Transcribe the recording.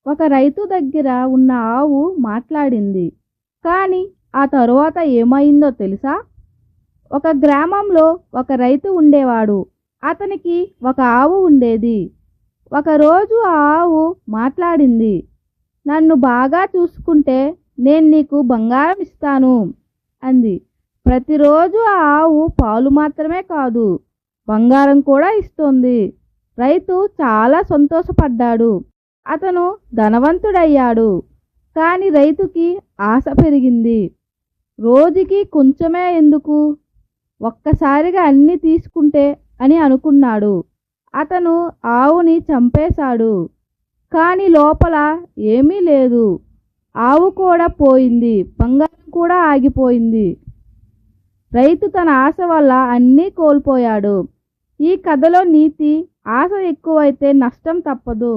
ఒక రైతు దగ్గర ఉన్న ఆవు మాట్లాడింది. కానీ ఆ తరువాత ఏమైందో తెలుసా? ఒక గ్రామంలో ఒక రైతు ఉండేవాడు. అతనికి ఒక ఆవు ఉండేది. ఒకరోజు ఆ ఆవు మాట్లాడింది. నన్ను బాగా చూసుకుంటే నేను నీకు బంగారం ఇస్తాను అంది. ప్రతిరోజు ఆ ఆవు పాలు మాత్రమే కాదు, బంగారం కూడా ఇస్తోంది. రైతు చాలా సంతోషపడ్డాడు. అతను ధనవంతుడయ్యాడు. కానీ రైతుకి ఆశ పెరిగింది. రోజుకి కొంచెమే ఎందుకు, ఒక్కసారిగా అన్నీ తీసుకుంటే అని అనుకున్నాడు. అతను ఆవుని చంపేశాడు. కానీ లోపల ఏమీ లేదు. ఆవు కూడా పోయింది, బంగారం కూడా ఆగిపోయింది. రైతు తన ఆశ వల్ల అన్నీ కోల్పోయాడు. ఈ కథలో నీతి, ఆశ ఎక్కువైతే నష్టం తప్పదు.